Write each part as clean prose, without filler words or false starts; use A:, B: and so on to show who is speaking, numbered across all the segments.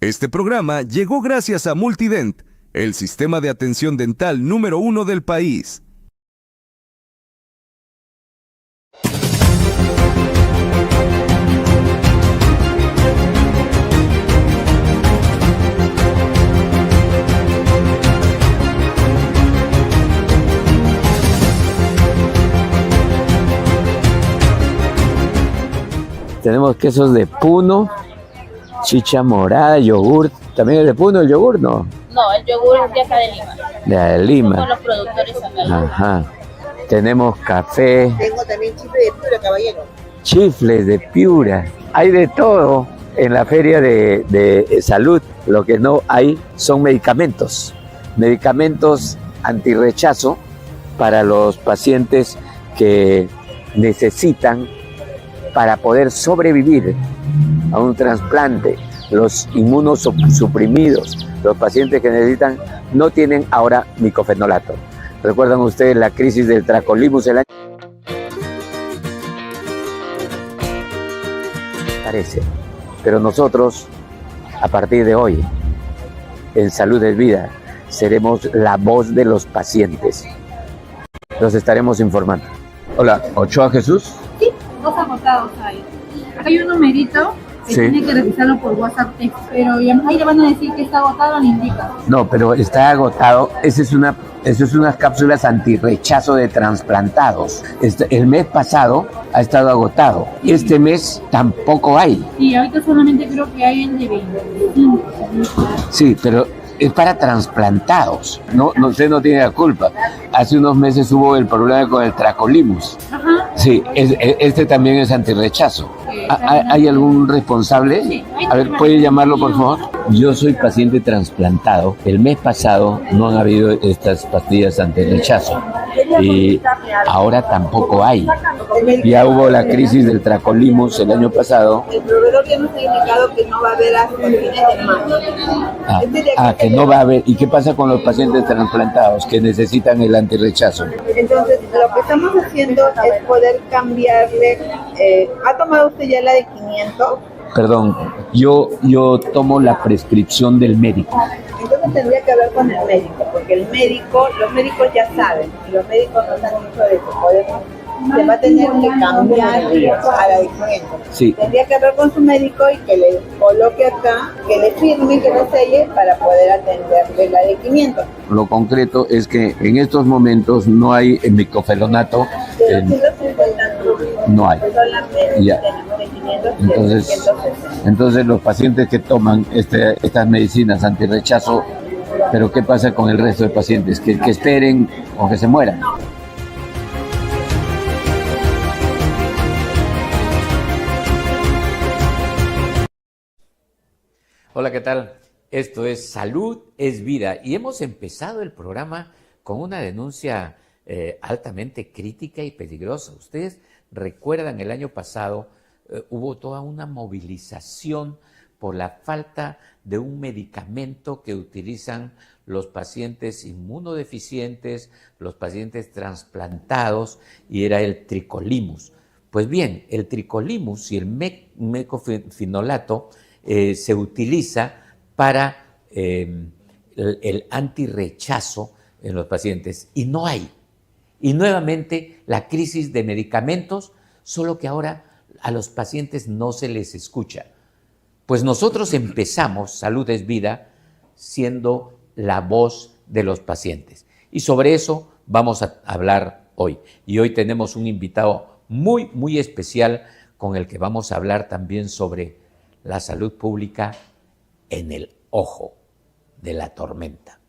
A: Este programa llegó gracias a Multident, el sistema de atención dental número 1 del país.
B: Tenemos quesos de Puno, chicha morada, yogur. ¿También es de Puno el yogur? No.
C: No, el yogur es de acá de Lima.
B: De Lima.
C: Somos los productores acá.
B: Ajá. Tenemos café.
D: Tengo también chifle de Piura, caballero.
B: Chifles de Piura. Hay de todo en la feria de salud. Lo que no hay son medicamentos. Medicamentos antirrechazo para los pacientes que necesitan para poder sobrevivir a un trasplante. Los inmunosuprimidos, los pacientes que necesitan, no tienen ahora micofenolato. ¿Recuerdan ustedes la crisis del Tracolimus el año? Parece. Pero nosotros, a partir de hoy, en Salud es Vida, seremos la voz de los pacientes. Los estaremos informando. Hola, ¿Ochoa Jesús?
E: Sí, 2 agotados hay. Hay un numerito que
B: Sí.
E: tiene que revisarlo por WhatsApp text, pero ahí le van a decir que está agotado, le indica.
B: No, pero está agotado. Esa es unas cápsulas antirrechazo de trasplantados. El mes pasado ha estado agotado. Este mes tampoco hay.
E: Sí, ahorita solamente creo que hay el de 25.
B: Sí, pero es para trasplantados. No, usted no tiene la culpa. Hace unos meses hubo el problema con el Tracolimus.
E: Ajá.
B: Sí, este también es antirrechazo. ¿Hay algún responsable?
E: Sí.
B: A ver, ¿puede llamarlo, por favor? Yo soy paciente trasplantado. El mes pasado no han habido estas pastillas antirrechazo y ahora tampoco hay. Ya hubo la crisis del Tracolimus el año pasado.
D: El proveedor ya nos ha indicado que no va a haber hasta fines de mayo.
B: Que no va a haber. ¿Y qué pasa con los pacientes trasplantados que necesitan el antirrechazo?
D: Entonces, lo que estamos haciendo es poder cambiarle. ¿Ha tomado usted ya la de 500?
B: Perdón, yo tomo la prescripción del médico.
D: Entonces tendría que hablar con el médico, porque los médicos ya saben, y los médicos nos han dicho de que se va a tener que cambiar a la de 500.
B: Sí.
D: Tendría que hablar con su médico y que le coloque acá, que le firme, que le selle para poder atenderle la de 500.
B: Lo concreto es que en estos momentos no hay micofelonato.
D: De 250
B: No hay.
D: solamente
B: Ya.
D: tenemos de 500 y de 660.
B: Entonces los pacientes que toman estas medicinas antirrechazo, ¿pero qué pasa con el resto de pacientes? ¿Que esperen o que se mueran? Hola, ¿qué tal? Esto es Salud es Vida y hemos empezado el programa con una denuncia altamente crítica y peligrosa. Ustedes recuerdan el año pasado hubo toda una movilización por la falta de un medicamento que utilizan los pacientes inmunodeficientes, los pacientes trasplantados, y era el Tricolimus. Pues bien, el Tricolimus y el mecofenolato se utiliza para el antirrechazo en los pacientes y no hay. Y nuevamente la crisis de medicamentos, solo que ahora a los pacientes no se les escucha. Pues nosotros empezamos, Salud es Vida, siendo la voz de los pacientes. Y sobre eso vamos a hablar hoy. Y hoy tenemos un invitado muy, muy especial con el que vamos a hablar también sobre la salud pública en el ojo de la tormenta.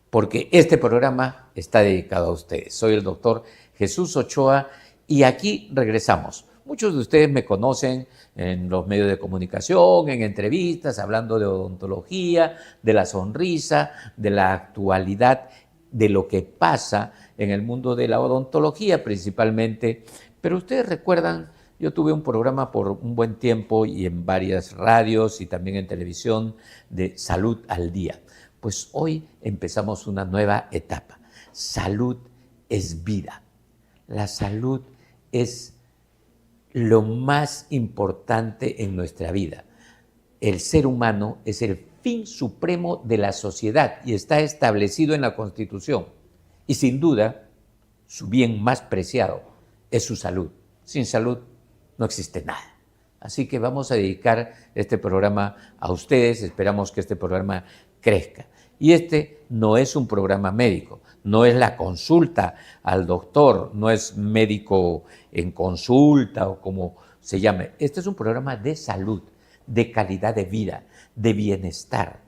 B: Porque este programa está dedicado a ustedes. Soy el doctor Jesús Ochoa y aquí regresamos. Muchos de ustedes me conocen en los medios de comunicación, en entrevistas, hablando de odontología, de la sonrisa, de la actualidad, de lo que pasa en el mundo de la odontología principalmente. Pero ustedes recuerdan, yo tuve un programa por un buen tiempo y en varias radios y también en televisión de Salud al Día. Pues hoy empezamos una nueva etapa. Salud es vida. La salud es lo más importante en nuestra vida. el ser humano es el fin supremo de la sociedad y está establecido en la Constitución. Y sin duda, su bien más preciado es su salud. Sin salud no existe nada. Así que vamos a dedicar este programa a ustedes, esperamos que este programa crezca. Y este no es un programa médico, no es la consulta al doctor, no es médico en consulta o como se llame. Este es un programa de salud, de calidad de vida, de bienestar.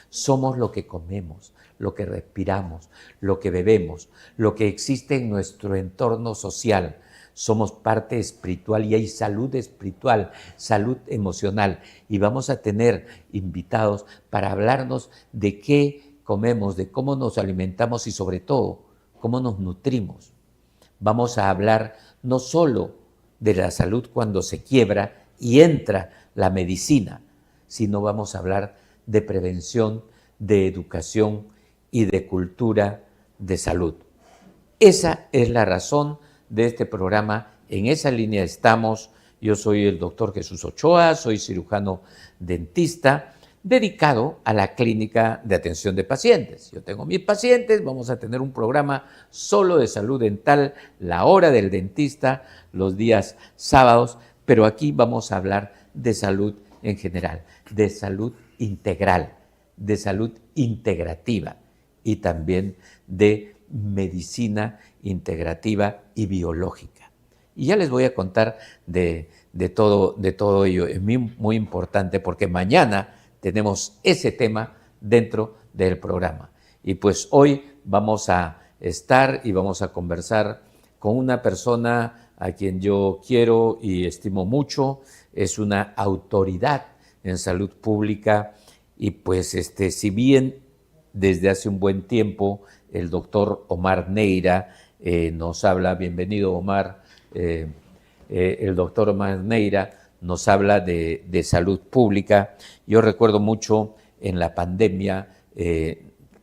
B: Somos lo que comemos, lo que respiramos, lo que bebemos, lo que existe en nuestro entorno social. Somos parte espiritual y hay salud espiritual, salud emocional. Y vamos a tener invitados para hablarnos de qué comemos, de cómo nos alimentamos y sobre todo, cómo nos nutrimos. Vamos a hablar no solo de la salud cuando se quiebra y entra la medicina, sino vamos a hablar de prevención, de educación y de cultura de salud. Esa es la razón de este programa, en esa línea estamos. Yo soy el doctor Jesús Ochoa, soy cirujano dentista, dedicado a la clínica de atención de pacientes. Yo tengo mis pacientes, vamos a tener un programa solo de salud dental, la hora del dentista, los días sábados, pero aquí vamos a hablar de salud en general, de salud integral, de salud integrativa y también de medicina integrativa y biológica. Y ya les voy a contar de todo ello. Es muy importante porque mañana tenemos ese tema dentro del programa. Y pues hoy vamos a estar y vamos a conversar con una persona a quien yo quiero y estimo mucho. Es una autoridad en salud pública y pues si bien desde hace un buen tiempo el doctor Omar Neira nos habla, bienvenido Omar, el doctor Omar Neira nos habla de salud pública. Yo recuerdo mucho en la pandemia,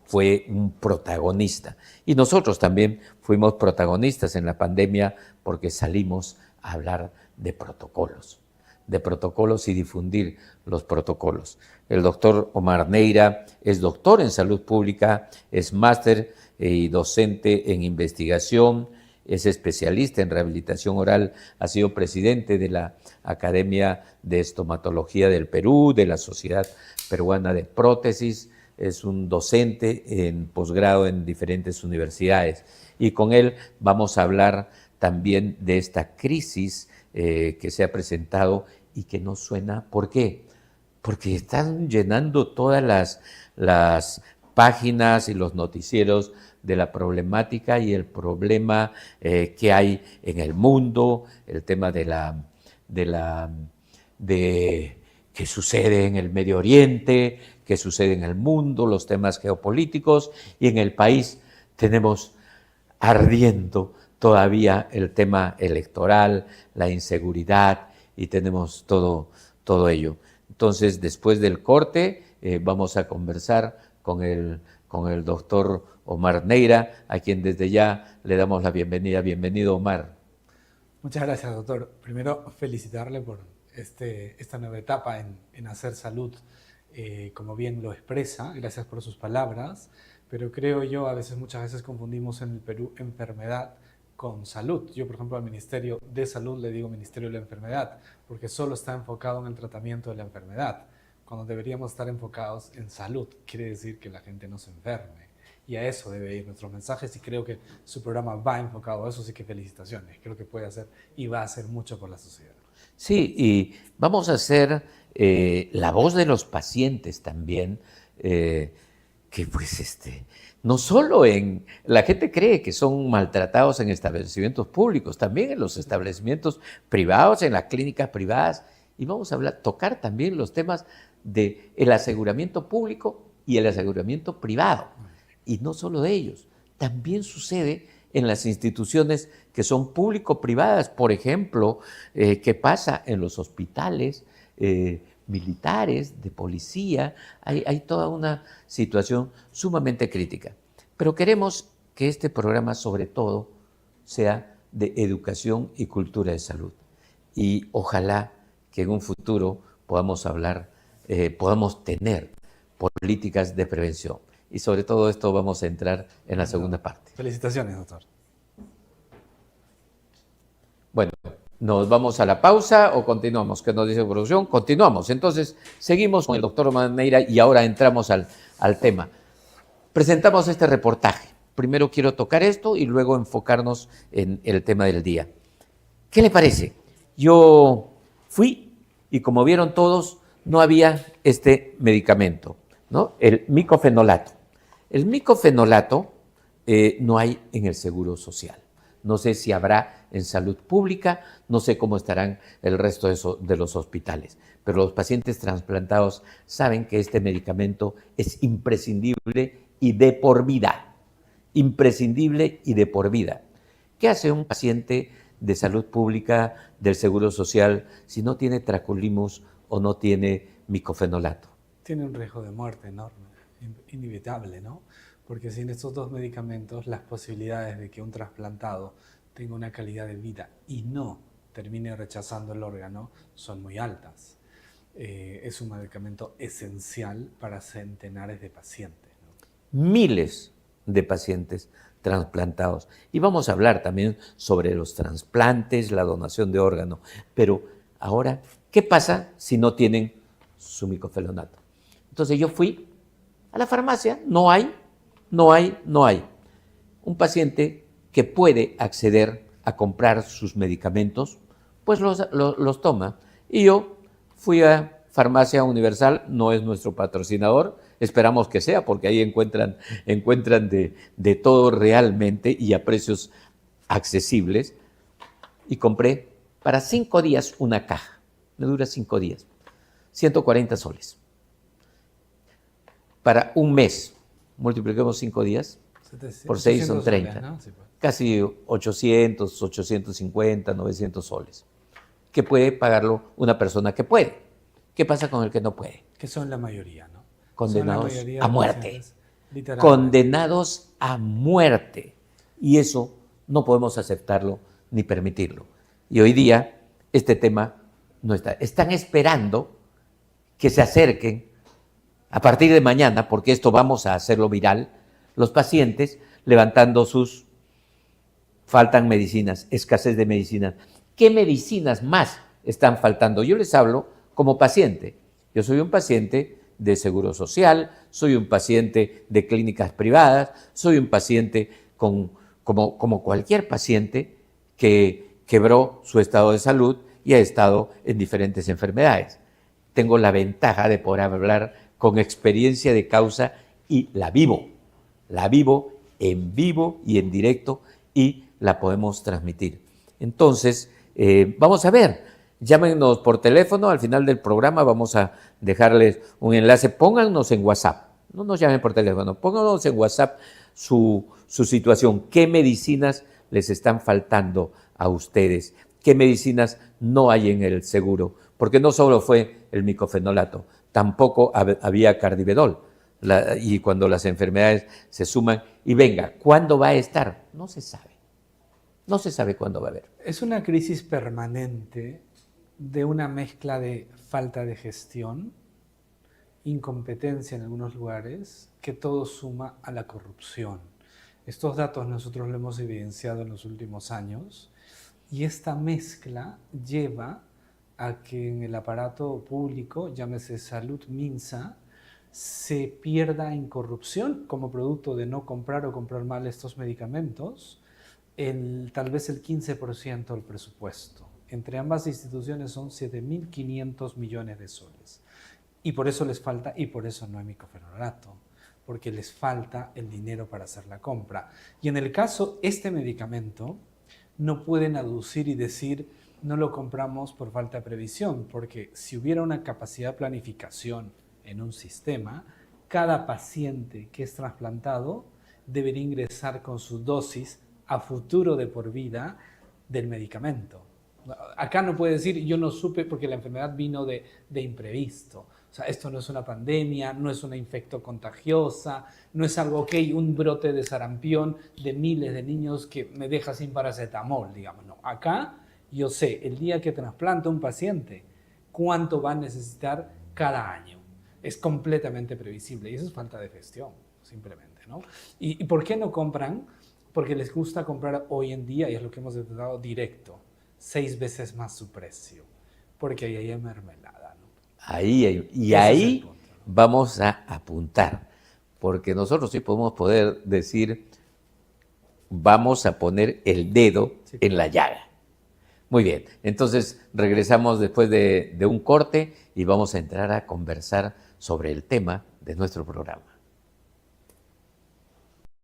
B: fue un protagonista. Y nosotros también fuimos protagonistas en la pandemia porque salimos a hablar de protocolos y difundir los protocolos. El doctor Omar Neira es doctor en salud pública, es máster y docente en investigación, es especialista en rehabilitación oral, ha sido presidente de la Academia de Estomatología del Perú, de la Sociedad Peruana de Prótesis, es un docente en posgrado en diferentes universidades. Y con él vamos a hablar también de esta crisis que se ha presentado y que no suena. ¿Por qué? Porque están llenando todas las páginas y los noticieros de la problemática y el problema que hay en el mundo, el tema de qué sucede en el Medio Oriente, qué sucede en el mundo, los temas geopolíticos, y en el país tenemos ardiendo todavía el tema electoral, la inseguridad, y tenemos todo ello. Entonces, después del corte, vamos a conversar con el doctor Omar Neira, a quien desde ya le damos la bienvenida. Bienvenido, Omar.
F: Muchas gracias, doctor. Primero, felicitarle por esta nueva etapa en hacer salud, como bien lo expresa. Gracias por sus palabras, pero creo yo, muchas veces confundimos en el Perú enfermedad con salud. Yo, por ejemplo, al Ministerio de Salud le digo Ministerio de la Enfermedad, porque solo está enfocado en el tratamiento de la enfermedad, cuando deberíamos estar enfocados en salud. Quiere decir que la gente no se enferme, y a eso debe ir nuestros mensajes, y creo que su programa va enfocado a eso, así que felicitaciones. Creo que puede hacer y va a hacer mucho por la sociedad.
B: Sí, y vamos a hacer la voz de los pacientes también, que pues no solo la gente cree que son maltratados en establecimientos públicos, también en los establecimientos privados, en las clínicas privadas, y vamos a tocar también los temas del aseguramiento público y el aseguramiento privado, y no solo de ellos, también sucede en las instituciones que son público-privadas, por ejemplo, ¿qué pasa en los hospitales militares, de policía? Hay toda una situación sumamente crítica. Pero queremos que este programa, sobre todo, sea de educación y cultura de salud. Y ojalá que en un futuro podamos hablar podamos tener políticas de prevención. Y sobre todo esto vamos a entrar en la segunda parte.
F: Felicitaciones, doctor.
B: Bueno, ¿nos vamos a la pausa o continuamos? ¿Qué nos dice producción? Continuamos. Entonces, seguimos con el doctor Maneira y ahora entramos al tema. Presentamos este reportaje. Primero quiero tocar esto y luego enfocarnos en el tema del día. ¿Qué le parece? Yo fui y como vieron todos, no había este medicamento, ¿no? El micofenolato. El micofenolato no hay en el Seguro Social. No sé si habrá en salud pública, no sé cómo estarán el resto de los hospitales, pero los pacientes trasplantados saben que este medicamento es imprescindible y de por vida. Imprescindible y de por vida. ¿Qué hace un paciente de salud pública del Seguro Social si no tiene tacrolimus o no tiene micofenolato?
F: Tiene un riesgo de muerte enorme, inevitable, ¿no? Porque sin estos dos medicamentos, las posibilidades de que un trasplantado tenga una calidad de vida y no termine rechazando el órgano son muy altas. Es un medicamento esencial para centenares de pacientes, ¿no?
B: Miles de pacientes trasplantados. Y vamos a hablar también sobre los trasplantes, la donación de órganos. Pero ahora, ¿qué pasa si no tienen su micofenolato? Entonces yo fui a la farmacia, no hay. Un paciente que puede acceder a comprar sus medicamentos, pues los toma. Y yo fui a Farmacia Universal, no es nuestro patrocinador, esperamos que sea, porque ahí encuentran de todo realmente y a precios accesibles. Y compré para 5 días una caja, me dura 5 días, 140 soles. Para un mes, multipliquemos 5 días, por 6 son 30,
F: soles, ¿no? Sí, pues.
B: Casi 800, 850, 900 soles, que puede pagarlo una persona que puede. ¿Qué pasa con el que no puede?
F: Que son la mayoría, ¿no?
B: Condenados
F: mayoría
B: a
F: de
B: muerte.
F: pacientes, literalmente.
B: Condenados a muerte. Y eso no podemos aceptarlo ni permitirlo. Y hoy día este tema no está. Están esperando que se acerquen a partir de mañana, porque esto vamos a hacerlo viral, los pacientes levantando sus... Faltan medicinas, escasez de medicinas. ¿Qué medicinas más están faltando? Yo les hablo como paciente. Yo soy un paciente de Seguro Social, soy un paciente de clínicas privadas, soy un paciente como cualquier paciente que quebró su estado de salud y ha estado en diferentes enfermedades. Tengo la ventaja de poder hablar con experiencia de causa y la vivo en vivo y en directo y la podemos transmitir. Entonces, vamos a ver. Llámenos por teléfono, al final del programa vamos a dejarles un enlace, póngannos en WhatsApp, no nos llamen por teléfono, pónganos en WhatsApp su situación, qué medicinas les están faltando a ustedes, qué medicinas no hay en el seguro, porque no solo fue el micofenolato, tampoco había cardivedol, y cuando las enfermedades se suman, y venga, ¿cuándo va a estar? No se sabe cuándo va a haber.
F: Es una crisis permanente de una mezcla de falta de gestión, incompetencia en algunos lugares, que todo suma a la corrupción. Estos datos nosotros lo hemos evidenciado en los últimos años y esta mezcla lleva a que en el aparato público, llámese Salud Minsa, se pierda en corrupción como producto de no comprar o comprar mal estos medicamentos, tal vez el 15% del presupuesto. Entre ambas instituciones son 7.500 millones de soles. Y por eso les falta, y por eso no hay micofenolato, porque les falta el dinero para hacer la compra. Y en el caso, este medicamento, no pueden aducir y decir, no lo compramos por falta de previsión, porque si hubiera una capacidad de planificación en un sistema, cada paciente que es trasplantado debería ingresar con su dosis a futuro de por vida del medicamento. Acá no puede decir, yo no supe porque la enfermedad vino de imprevisto. O sea, esto no es una pandemia, no es una infecto contagiosa, no es algo, un brote de sarampión de miles de niños que me deja sin paracetamol, digamos. No, acá yo sé, el día que trasplanto a un paciente, cuánto va a necesitar cada año. Es completamente previsible y eso es falta de gestión, simplemente, ¿no? ¿Y por qué no compran? Porque les gusta comprar hoy en día, y es lo que hemos detectado, directo, 6 veces más su precio, porque ahí hay mermelada, ¿no?
B: Y
F: Ese es el
B: ahí
F: punto, ¿no?
B: vamos a apuntar, porque nosotros sí podemos poder decir, vamos a poner el dedo
F: Sí.
B: en la llaga. Muy bien, entonces regresamos después de un corte y vamos a entrar a conversar sobre el tema de nuestro programa.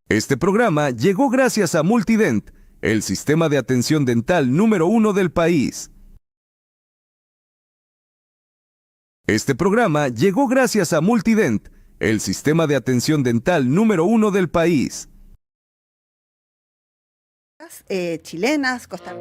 A: Este programa llegó gracias a Multident, el sistema de atención dental número 1 del país. Este programa llegó gracias a Multident, el sistema de atención dental número 1 del país.
G: Chilenas, Costa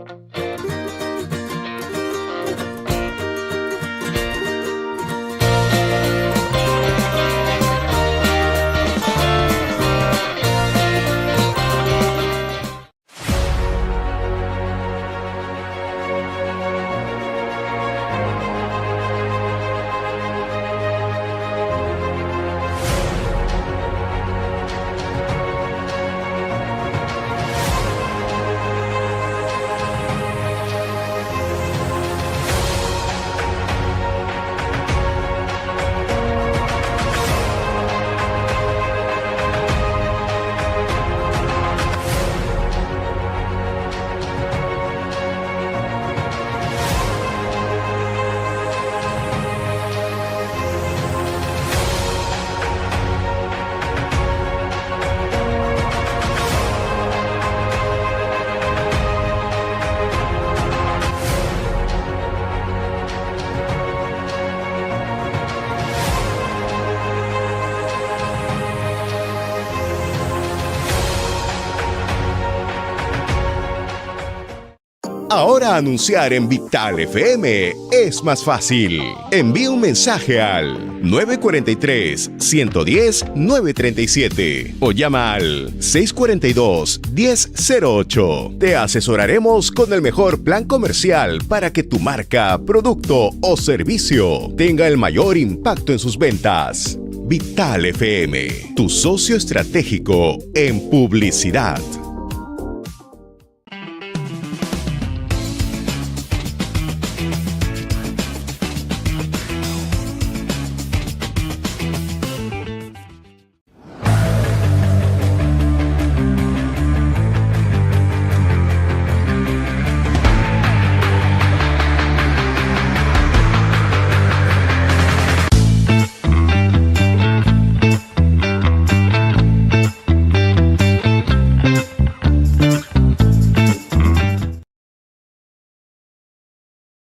H: Ahora anunciar en Vital FM es más fácil. Envía un mensaje al 943-110-937 o llama al 642-1008. Te asesoraremos con el mejor plan comercial para que tu marca, producto o servicio tenga el mayor impacto en sus ventas. Vital FM, tu socio estratégico en publicidad.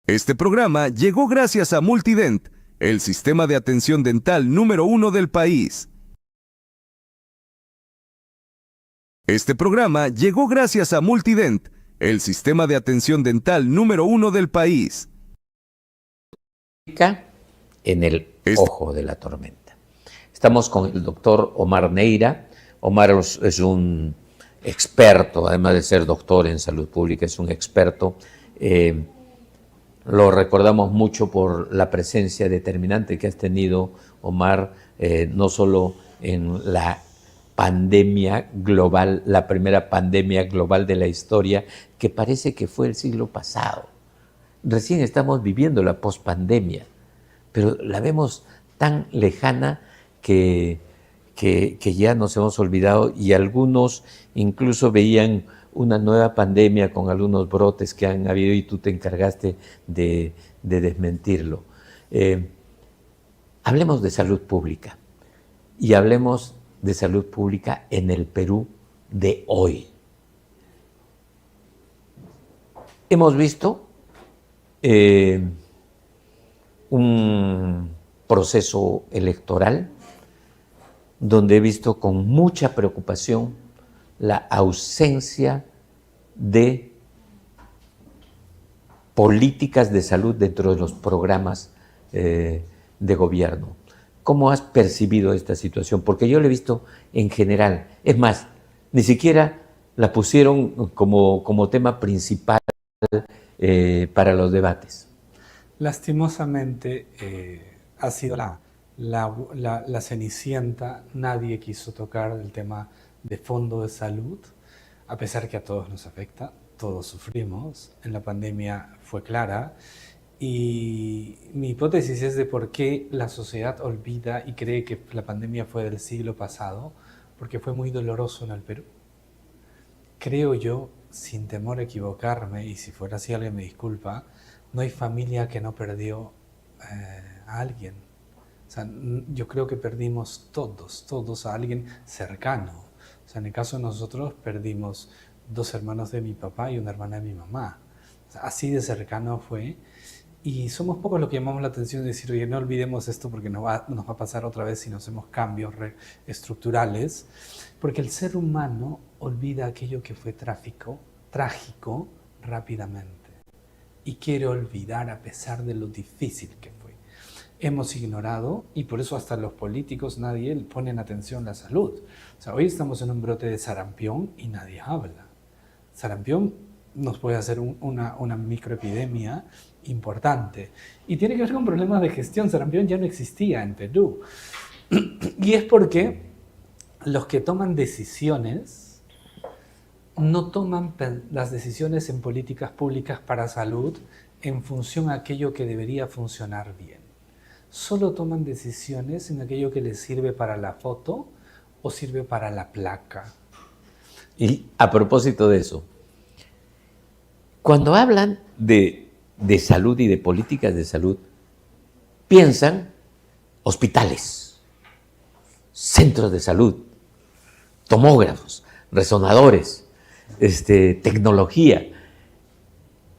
A: Este programa llegó gracias a Multident, el sistema de atención dental número 1 del país. Este programa llegó gracias a Multident, el sistema de atención dental número 1 del país.
B: En el ojo de la tormenta. Estamos con el doctor Omar Neira. Omar es un experto, además de ser doctor en salud pública, es un experto. Lo recordamos mucho por la presencia determinante que has tenido, Omar, no solo en la pandemia global, la primera pandemia global de la historia, que parece que fue el siglo pasado. Recién estamos viviendo la pospandemia, pero la vemos tan lejana que ya nos hemos olvidado, y algunos incluso veían una nueva pandemia con algunos brotes que han habido y tú te encargaste de desmentirlo. Hablemos de salud pública y hablemos de salud pública en el Perú de hoy. Hemos visto un proceso electoral donde he visto con mucha preocupación la ausencia de políticas de salud dentro de los programas de gobierno. ¿Cómo has percibido esta situación? Porque yo la he visto en general. Es más, ni siquiera la pusieron como tema principal para los debates.
F: Lastimosamente ha sido la Cenicienta, nadie quiso tocar el tema de fondo de salud, a pesar que a todos nos afecta, todos sufrimos, en la pandemia fue clara, y mi hipótesis es de por qué la sociedad olvida y cree que la pandemia fue del siglo pasado, porque fue muy doloroso en el Perú. Creo yo, sin temor a equivocarme, y si fuera así alguien me disculpa, no hay familia que no perdió a alguien. O sea, yo creo que perdimos todos a alguien cercano. O sea, en el caso de nosotros perdimos 2 hermanos de mi papá y una hermana de mi mamá. O sea, así de cercano fue. Y somos pocos los que llamamos la atención de decir, oye, no olvidemos esto porque nos va a pasar otra vez si no hacemos cambios estructurales. Porque el ser humano olvida aquello que fue trágico rápidamente. Y quiere olvidar a pesar de lo difícil que fue. Hemos ignorado, y por eso hasta los políticos nadie ponen atención a la salud. O sea, hoy estamos en un brote de sarampión y nadie habla. Sarampión nos puede hacer una microepidemia importante. Y tiene que ver con problemas de gestión. Sarampión ya no existía en Perú. Y es porque los que toman decisiones no toman las decisiones en políticas públicas para salud en función a aquello que debería funcionar bien. Solo toman decisiones en aquello que les sirve para la foto o sirve para la placa.
B: Y a propósito de eso, cuando hablan de salud y de políticas de salud, piensan hospitales, centros de salud, tomógrafos, resonadores, tecnología.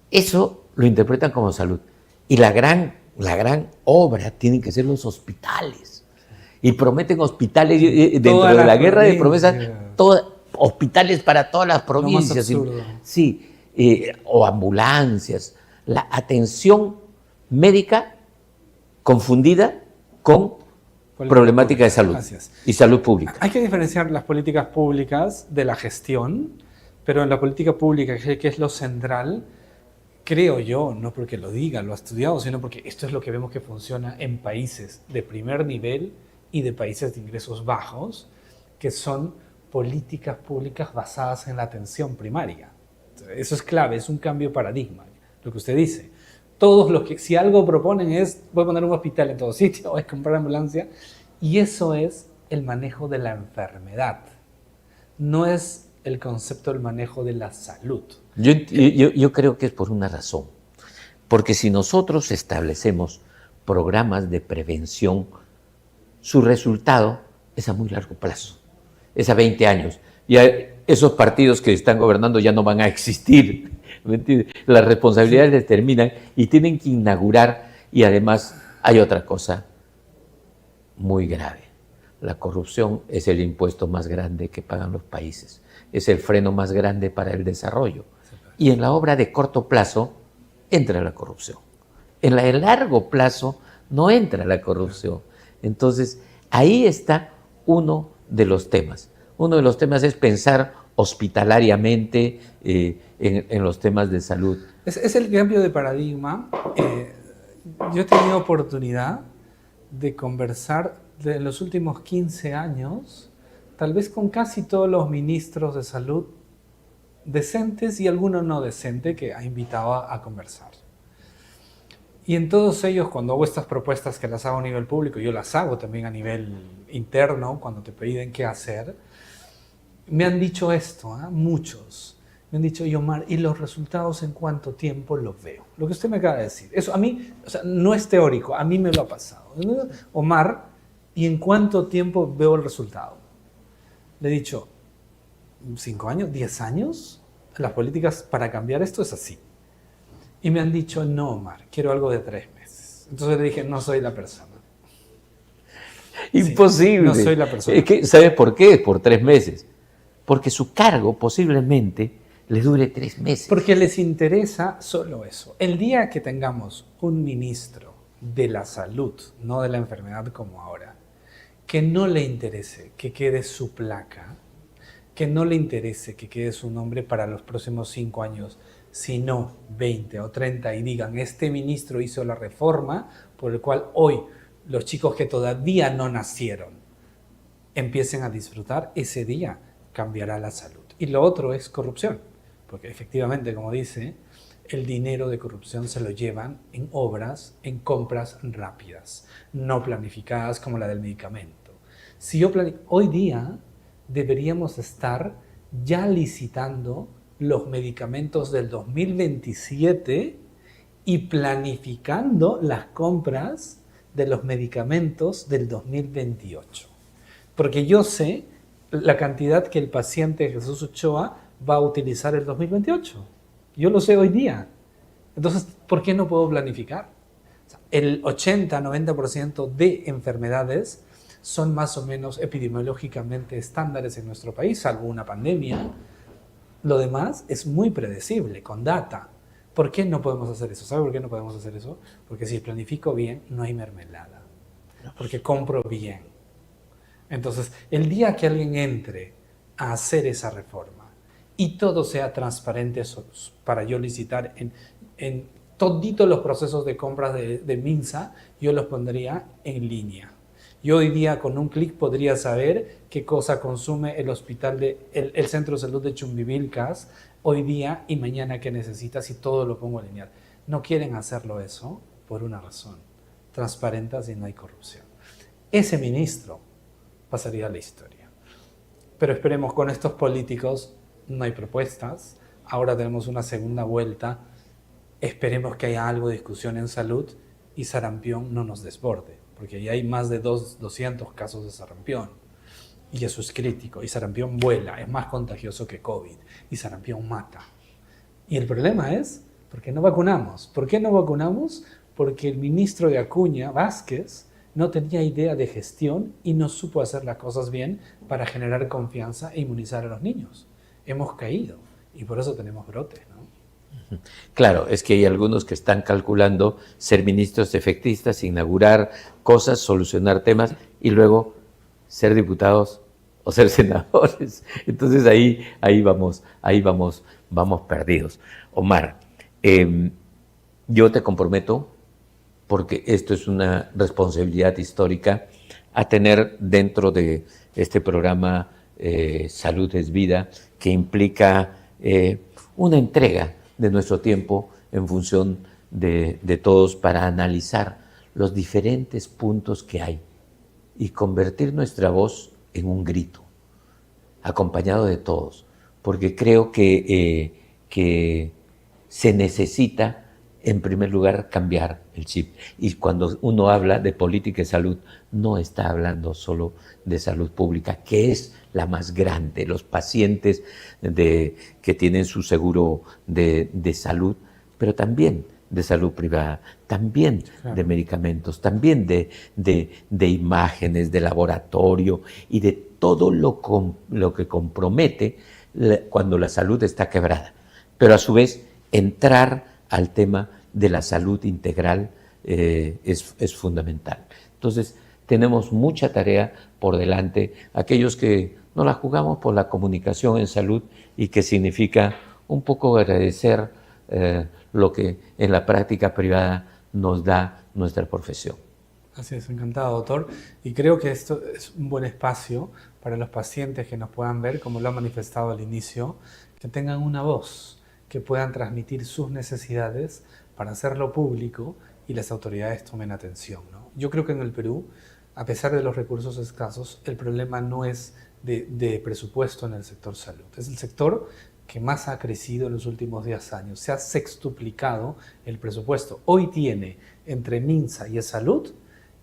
B: Eso lo interpretan como salud. Y la gran obra tienen que ser los hospitales. Y prometen hospitales dentro de la guerra de promesas, hospitales para todas las provincias. Sí, o ambulancias. La atención médica confundida con problemática de salud.
F: Gracias.
B: Y salud pública.
F: Hay que diferenciar las políticas públicas de la gestión, pero en la política pública, que es lo central, creo yo, no porque lo diga, lo ha estudiado, sino porque esto es lo que vemos que funciona en países de primer nivel y de países de ingresos bajos, que son políticas públicas basadas en la atención primaria. Eso es clave, es un cambio de paradigma, lo que usted dice. Todos los que, si algo proponen es, voy a poner un hospital en todo sitio, o es comprar ambulancia, y eso es el manejo de la enfermedad. No es el concepto del manejo de la salud.
B: Yo creo que es por una razón. Porque si nosotros establecemos programas de prevención, su resultado es a muy largo plazo, es a 20 años. Y esos partidos que están gobernando ya no van a existir. ¿Me entiendes? Las responsabilidades les terminan y tienen que inaugurar. Y además hay otra cosa muy grave. La corrupción es el impuesto más grande que pagan los países. Es el freno más grande para el desarrollo. Y en la obra de corto plazo entra la corrupción. En la de largo plazo no entra la corrupción. Entonces, ahí está uno de los temas. Uno de los temas es pensar hospitalariamente en los temas de salud.
F: Es el cambio de paradigma. Yo he tenido oportunidad de conversar en los últimos 15 años, tal vez con casi todos los ministros de salud decentes y algunos no decentes que ha invitado a conversar. Y en todos ellos, cuando hago estas propuestas que las hago a nivel público, yo las hago también a nivel interno, cuando te piden qué hacer, me han dicho esto, muchos. Me han dicho, y Omar, ¿y los resultados en cuánto tiempo los veo? Lo que usted me acaba de decir. Eso a mí, o sea, no es teórico, a mí me lo ha pasado. Omar, ¿y en cuánto tiempo veo el resultado? Le he dicho, 5 años, 10 años. Las políticas para cambiar esto es así. Y me han dicho, no, Omar, quiero algo de 3 meses. Entonces le dije, no soy la persona.
B: Imposible.
F: Sí, no soy la persona.
B: Es que, ¿sabes por qué? Es por 3 meses. Porque su cargo posiblemente les dure 3 meses.
F: Porque les interesa solo eso. El día que tengamos un ministro de la salud, no de la enfermedad como ahora, que no le interese que quede su placa, que no le interese que quede su nombre para los próximos 5 años, sino 20 o 30, y digan, este ministro hizo la reforma por el cual hoy los chicos que todavía no nacieron empiecen a disfrutar, ese día cambiará la salud. Y lo otro es corrupción, porque efectivamente, como dice, el dinero de corrupción se lo llevan en obras, en compras rápidas, no planificadas como la del medicamento. Si yo hoy día deberíamos estar ya licitando los medicamentos del 2027 y planificando las compras de los medicamentos del 2028. Porque yo sé la cantidad que el paciente Jesús Ochoa va a utilizar el 2028. Yo lo sé hoy día. Entonces, ¿por qué no puedo planificar? O sea, el 80-90% de enfermedades son más o menos epidemiológicamente estándares en nuestro país, salvo una pandemia. Lo demás es muy predecible, con data. ¿Por qué no podemos hacer eso? ¿Sabe por qué no podemos hacer eso? Porque si planifico bien, no hay mermelada. Porque compro bien. Entonces, el día que alguien entre a hacer esa reforma y todo sea transparente para yo licitar en toditos los procesos de compras de Minsa, yo los pondría en línea. Yo hoy día con un clic podría saber qué cosa consume el hospital el centro de salud de Chumbivilcas hoy día y mañana qué necesitas y todo lo pongo lineal. No quieren hacerlo eso por una razón. Transparentas y no hay corrupción. Ese ministro pasaría a la historia. Pero esperemos, con estos políticos no hay propuestas. Ahora tenemos una segunda vuelta. Esperemos que haya algo de discusión en salud y sarampión no nos desborde, porque ya hay más de 200 casos de sarampión. Y eso es crítico. Y sarampión vuela, es más contagioso que COVID. Y sarampión mata. Y el problema es, ¿por qué no vacunamos? ¿Por qué no vacunamos? Porque el ministro de Acuña, Vázquez, no tenía idea de gestión y no supo hacer las cosas bien para generar confianza e inmunizar a los niños. Hemos caído y por eso tenemos brotes, ¿no?
B: Claro, es que hay algunos que están calculando ser ministros efectistas, inaugurar cosas, solucionar temas y luego ser diputados o ser senadores. Entonces ahí vamos perdidos. Omar, yo te comprometo, porque esto es una responsabilidad histórica, a tener dentro de este programa Salud es Vida, que implica una entrega de nuestro tiempo en función de todos para analizar los diferentes puntos que hay y convertir nuestra voz en un grito, acompañado de todos, porque creo que se necesita, en primer lugar, cambiar el chip. Y cuando uno habla de política de salud, no está hablando solo de salud pública, que es la más grande. Los pacientes que tienen su seguro de salud, pero también de salud privada, también de medicamentos, también de imágenes, de laboratorio y de todo lo que compromete cuando la salud está quebrada. Pero a su vez, entrar al tema de la salud integral es fundamental. Entonces, tenemos mucha tarea por delante, aquellos que no la jugamos por la comunicación en salud y que significa un poco agradecer lo que en la práctica privada nos da nuestra profesión.
F: Así es, encantado, doctor. Y creo que esto es un buen espacio para los pacientes que nos puedan ver, como lo han manifestado al inicio, que tengan una voz, que puedan transmitir sus necesidades para hacerlo público y las autoridades tomen atención, ¿no? Yo creo que en el Perú, a pesar de los recursos escasos, el problema no es de presupuesto en el sector salud. Es el sector que más ha crecido en los últimos 10 años. Se ha sextuplicado el presupuesto. Hoy tiene entre Minsa y Salud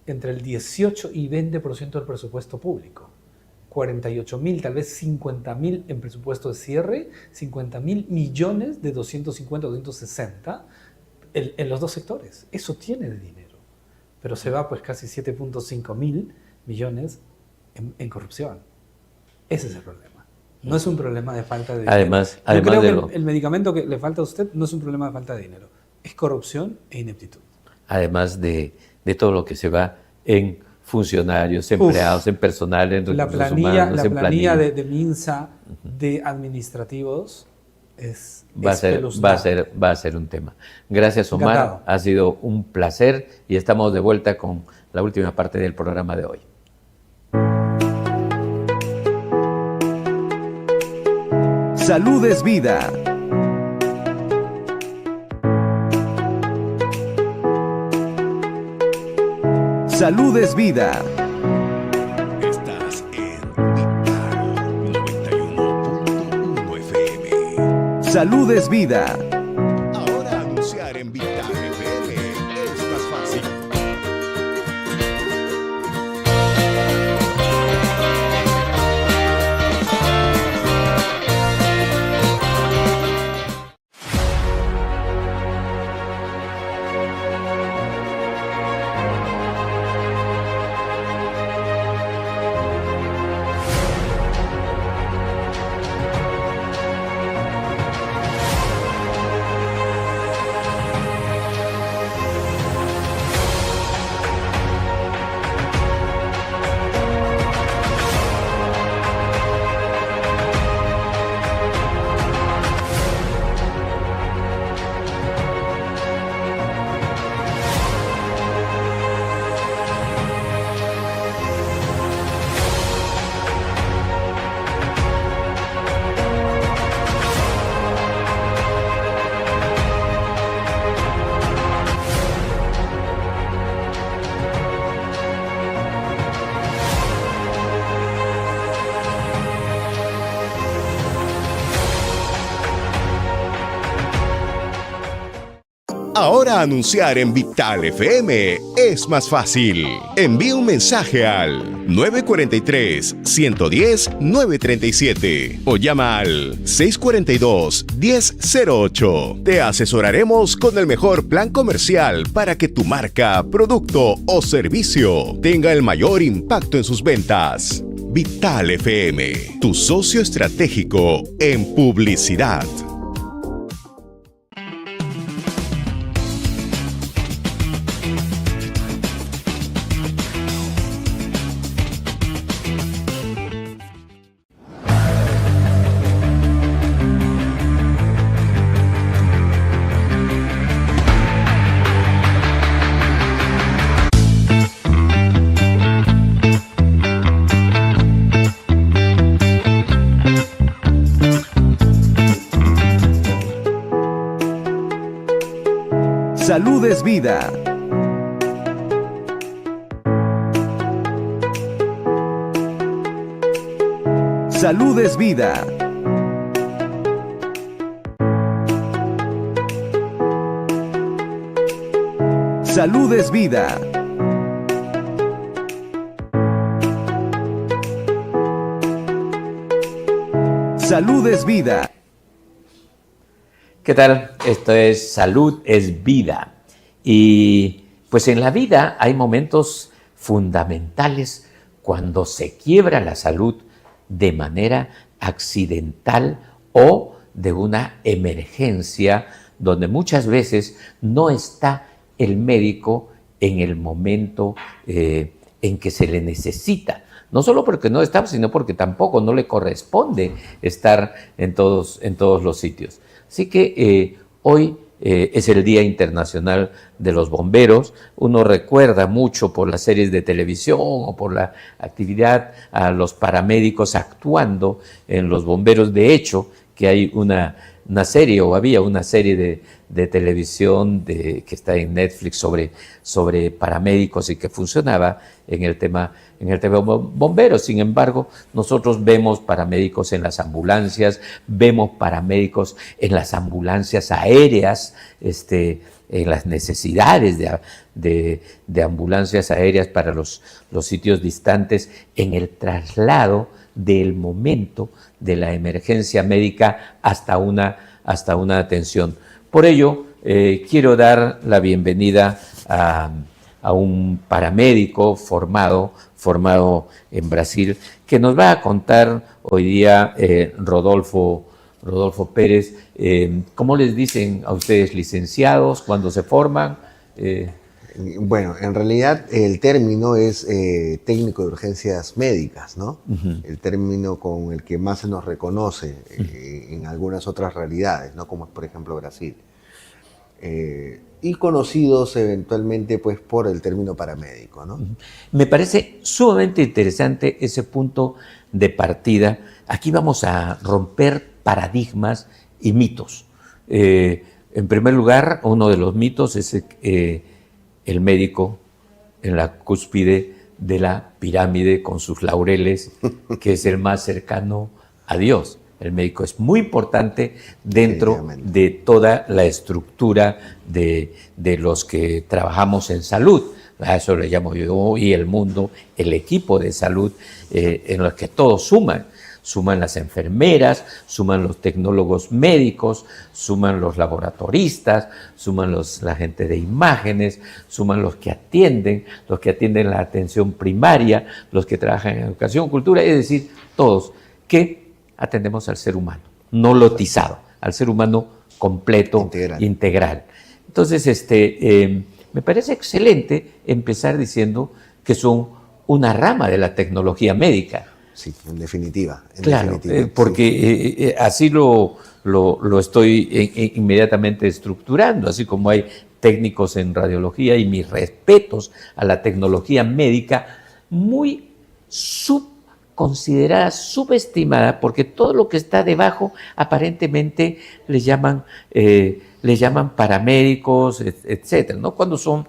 F: entre el 18 y 20% del presupuesto público. 48.000, tal vez 50.000 en presupuesto de cierre, 50.000 millones de 250 o 260 en los dos sectores. Eso tiene de dinero, pero se va pues casi 7.5 mil millones en corrupción. Ese es el problema. No es un problema de falta de dinero.
B: Además
F: Yo creo
B: de
F: que el medicamento que le falta a usted no es un problema de falta de dinero, es corrupción e ineptitud.
B: Además de todo lo que se va en funcionarios, empleados, en personal, en recursos humanos,
F: La
B: en
F: planilla de Minsa, de administrativos,
B: va a ser un tema. Gracias, Omar.
F: Encantado.
B: Ha sido un placer y estamos de vuelta con la última parte del programa de hoy.
A: Salud es vida. Salud es vida.
H: Estás en Vital 91.1 FM.
A: Salud es vida.
H: Ahora anunciar en Vital FM es más fácil. Ahora anunciar en Vital FM es más fácil. Envía un mensaje al 943-110-937 o llama al 642-1008. Te asesoraremos con el mejor plan comercial para que tu marca, producto o servicio tenga el mayor impacto en sus ventas. Vital FM, tu socio estratégico en publicidad.
A: Salud es vida. Salud es vida. Salud es vida. Salud es vida.
B: ¿Qué tal? Esto es Salud es Vida. Y pues en la vida hay momentos fundamentales cuando se quiebra la salud de manera accidental o de una emergencia donde muchas veces no está el médico en el momento en que se le necesita. No solo porque no está, sino porque tampoco no le corresponde estar en todos los sitios. Así que hoy es el Día Internacional de los Bomberos. Uno recuerda mucho por las series de televisión o por la actividad a los paramédicos actuando en los bomberos. De hecho, que hay una serie o había una serie de televisión que está en Netflix sobre paramédicos y que funcionaba en el tema bomberos. Sin embargo, nosotros vemos paramédicos en las ambulancias, vemos paramédicos en las ambulancias aéreas, en las necesidades de ambulancias aéreas para los sitios distantes, en el traslado del momento de la emergencia médica hasta una atención. Por ello, quiero dar la bienvenida a un paramédico formado en Brasil, que nos va a contar hoy día Rodolfo Pérez. ¿Cómo les dicen a ustedes licenciados cuando se forman?
I: Bueno, en realidad el término es técnico de urgencias médicas, ¿no? El término con el que más se nos reconoce en algunas otras realidades, ¿no? Como es, por ejemplo, Brasil. Y conocidos eventualmente pues por el término paramédico, ¿no?
B: Me parece sumamente interesante ese punto de partida. Aquí vamos a romper paradigmas y mitos. En primer lugar, uno de los mitos es el médico en la cúspide de la pirámide con sus laureles, que es el más cercano a Dios. El médico es muy importante dentro de toda la estructura de los que trabajamos en salud. A eso le llamo yo y el mundo, el equipo de salud, en los que todos suman. Suman las enfermeras, suman los tecnólogos médicos, suman los laboratoristas, suman la gente de imágenes, suman los que atienden la atención primaria, los que trabajan en educación, cultura, es decir, todos que atendemos al ser humano, no lotizado, al ser humano completo, integral. Entonces, me parece excelente empezar diciendo que son una rama de la tecnología médica.
I: Sí, en definitiva.
B: Claro, porque así lo estoy inmediatamente estructurando, así como hay técnicos en radiología y mis respetos a la tecnología médica, muy considerada, subestimada, porque todo lo que está debajo aparentemente le llaman paramédicos, etcétera, ¿no? Cuando son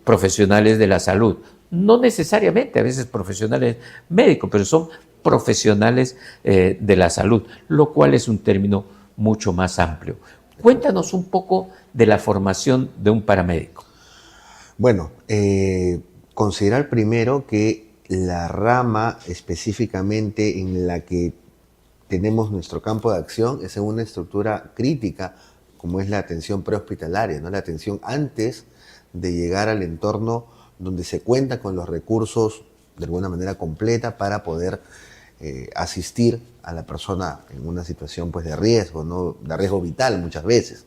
B: profesionales de la salud. No necesariamente, a veces profesionales médicos, pero son profesionales de la salud, lo cual es un término mucho más amplio. Cuéntanos un poco de la formación de un paramédico.
I: Bueno, considerar primero que la rama específicamente en la que tenemos nuestro campo de acción es en una estructura crítica, como es la atención prehospitalaria, ¿no? La atención antes de llegar al entorno donde se cuenta con los recursos de alguna manera completa para poder asistir a la persona en una situación pues, de riesgo, ¿no? De riesgo vital muchas veces.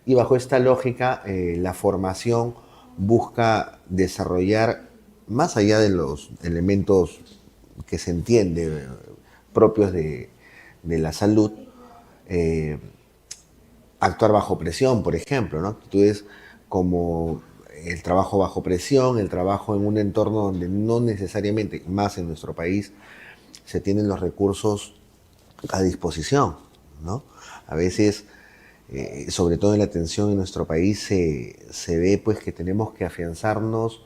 I: Y bajo esta lógica, la formación busca desarrollar, más allá de los elementos que se entiende propios de la salud, actuar bajo presión, por ejemplo, ¿no? Actitudes como el trabajo bajo presión, el trabajo en un entorno donde no necesariamente, más en nuestro país, se tienen los recursos a disposición, ¿no? A veces, sobre todo en la atención en nuestro país, se ve pues que tenemos que afianzarnos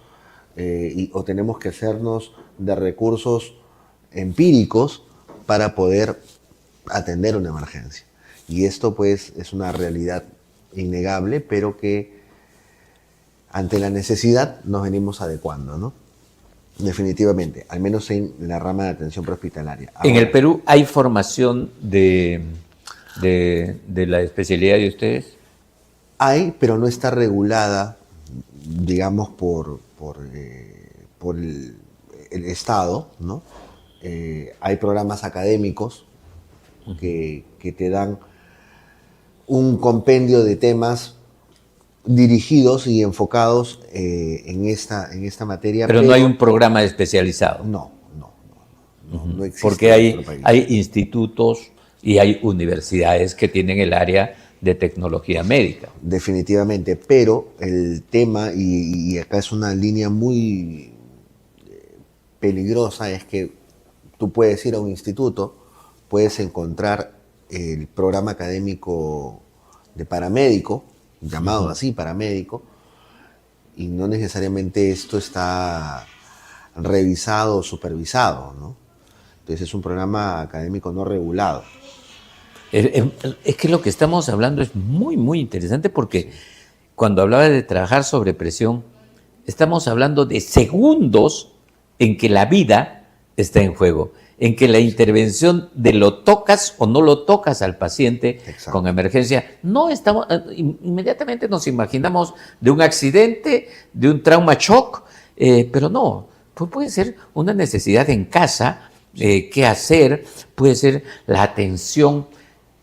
I: o tenemos que hacernos de recursos empíricos para poder atender una emergencia. Y esto pues es una realidad innegable, pero que ante la necesidad nos venimos adecuando, ¿no? Definitivamente, al menos en la rama de atención prehospitalaria.
B: En el Perú hay formación de la especialidad de ustedes.
I: Hay, pero no está regulada, digamos, por el Estado, ¿no? Hay programas académicos que te dan un compendio de temas dirigidos y enfocados en esta materia.
B: Pero no hay un programa especializado.
I: No existe.
B: Porque hay institutos y hay universidades que tienen el área de tecnología médica.
I: Definitivamente, pero el tema, y acá es una línea muy peligrosa, es que tú puedes ir a un instituto, puedes encontrar el programa académico de paramédico, llamado así, paramédico, y no necesariamente esto está revisado o supervisado, ¿no? Entonces es un programa académico no regulado.
B: Es que lo que estamos hablando es muy, muy interesante porque cuando hablaba de trabajar sobre presión, estamos hablando de segundos en que la vida está en juego, en que la intervención de lo tocas o no lo tocas al paciente. Exacto. Con emergencia, no estamos, inmediatamente nos imaginamos de un accidente, de un trauma shock, pero no, pues puede ser una necesidad en casa, qué hacer, puede ser la atención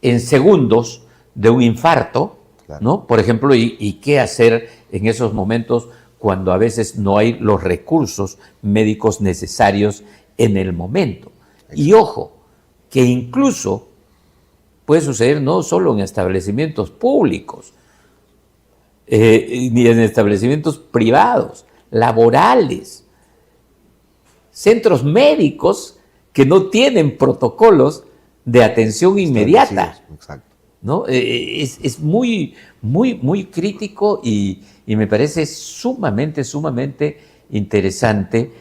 B: en segundos de un infarto, claro, ¿no? Por ejemplo, y qué hacer en esos momentos cuando a veces no hay los recursos médicos necesarios en el momento. Y ojo, que incluso puede suceder no solo en establecimientos públicos, ni en establecimientos privados, laborales, centros médicos que no tienen protocolos de atención inmediata.
I: Exacto.
B: ¿No? Es muy, muy, muy crítico y me parece sumamente, sumamente interesante.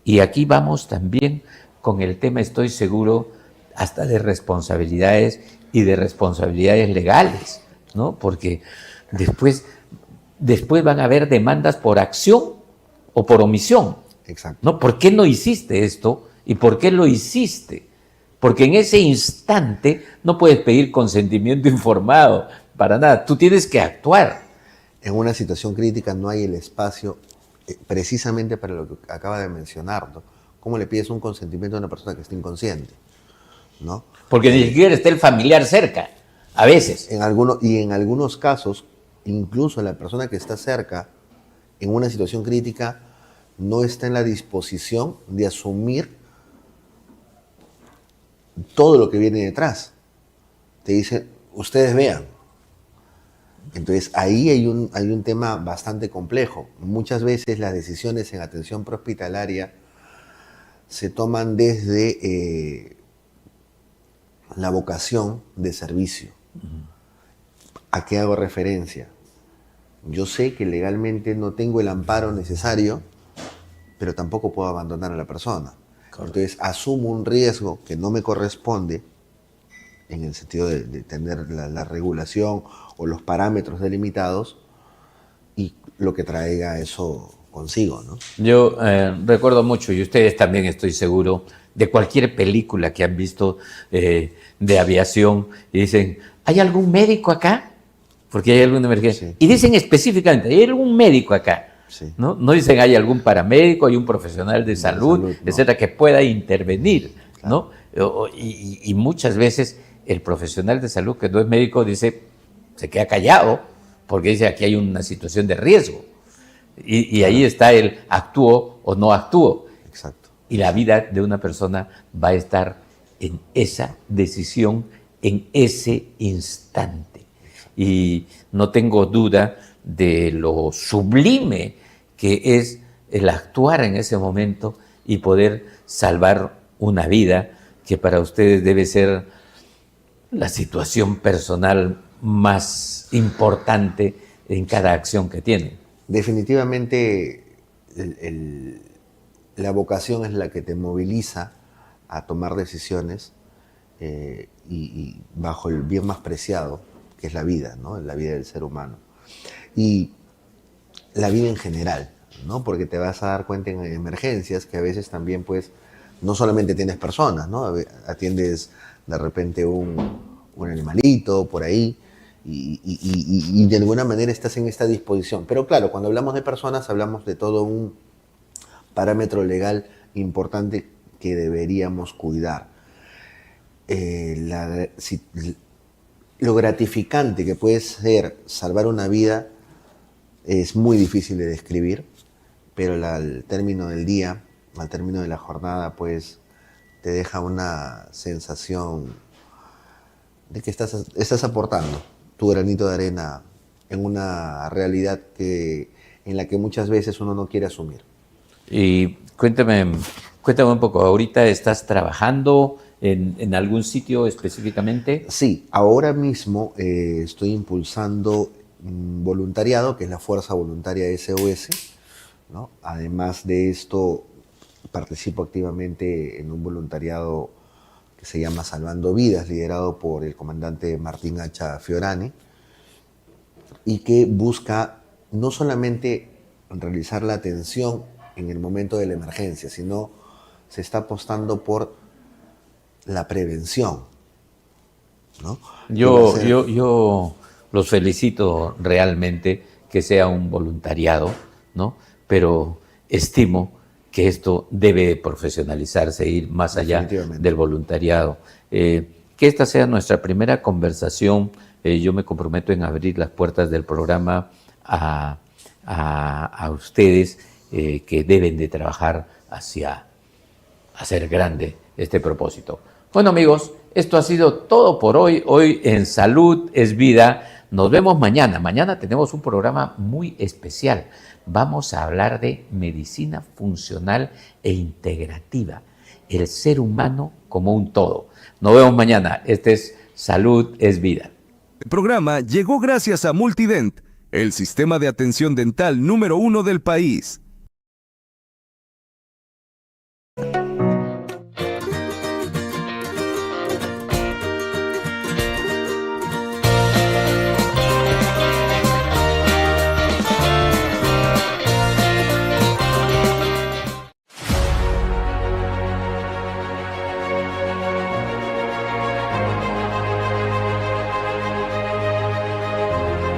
B: Y aquí vamos también con el tema, estoy seguro, hasta de responsabilidades y de responsabilidades legales, ¿no? Porque después van a haber demandas por acción o por omisión.
I: Exacto.
B: ¿No? ¿Por qué no hiciste esto? ¿Y por qué lo hiciste? Porque en ese instante no puedes pedir consentimiento informado para nada. Tú tienes que actuar.
I: En una situación crítica no hay el espacio precisamente para lo que acaba de mencionar, ¿no? ¿Cómo le pides un consentimiento a una persona que está inconsciente? ¿No?
B: Porque ni siquiera está el familiar cerca, a veces.
I: En algunos casos, incluso la persona que está cerca, en una situación crítica, no está en la disposición de asumir todo lo que viene detrás. Te dicen, ustedes vean. Entonces ahí hay un tema bastante complejo. Muchas veces las decisiones en atención prehospitalaria se toman desde la vocación de servicio. ¿A qué hago referencia? Yo sé que legalmente no tengo el amparo necesario, pero tampoco puedo abandonar a la persona. Entonces asumo un riesgo que no me corresponde en el sentido de tener la regulación o los parámetros delimitados y lo que traiga eso consigo, ¿no?
B: Yo recuerdo mucho, y ustedes también estoy seguro, de cualquier película que han visto de aviación y dicen, ¿hay algún médico acá? Porque hay alguna emergencia.
I: Sí.
B: Y dicen específicamente, ¿hay algún médico acá?
I: Sí.
B: ¿No? No dicen hay algún paramédico, hay un profesional de salud,
I: no.
B: etcétera, que pueda intervenir, ¿no? Y muchas veces el profesional de salud que no es médico dice, se queda callado porque dice aquí hay una situación de riesgo. Y ahí está el actúo o no actúo.
I: Exacto.
B: Y la vida de una persona va a estar en esa decisión, en ese instante. Y no tengo duda de lo sublime que es el actuar en ese momento y poder salvar una vida que para ustedes debe ser la situación personal más importante en cada acción que tienen.
I: Definitivamente la vocación es la que te moviliza a tomar decisiones y bajo el bien más preciado, que es la vida, ¿no? La vida del ser humano. Y la vida en general, ¿no? Porque te vas a dar cuenta en emergencias que a veces también, pues, no solamente tienes personas, ¿no? Atiendes de repente un animalito por ahí y de alguna manera estás en esta disposición. Pero claro, cuando hablamos de personas hablamos de todo un parámetro legal importante que deberíamos cuidar. Lo gratificante que puede ser salvar una vida es muy difícil de describir, pero al término del día, al término de la jornada, pues te deja una sensación de que estás aportando tu granito de arena en una realidad en la que muchas veces uno no quiere asumir.
B: Y cuéntame un poco, ¿ahorita estás trabajando en algún sitio específicamente?
I: Sí, ahora mismo estoy impulsando voluntariado, que es la Fuerza Voluntaria SOS, ¿no? Además de esto, participo activamente en un voluntariado que se llama Salvando Vidas, liderado por el comandante Martín Hacha Fiorani, y que busca no solamente realizar la atención en el momento de la emergencia, sino se está apostando por la prevención, ¿no?
B: Yo los felicito realmente que sea un voluntariado, ¿no? Pero estimo que esto debe profesionalizarse, ir más allá del voluntariado. Que esta sea nuestra primera conversación. Yo me comprometo en abrir las puertas del programa a ustedes que deben de trabajar hacia hacer grande este propósito. Bueno, amigos, esto ha sido todo por hoy. Hoy en Salud es Vida. Nos vemos mañana. Mañana tenemos un programa muy especial. Vamos a hablar de medicina funcional e integrativa. El ser humano como un todo. Nos vemos mañana. Este es Salud es Vida.
A: El programa llegó gracias a Multident, el sistema de atención dental número 1 del país.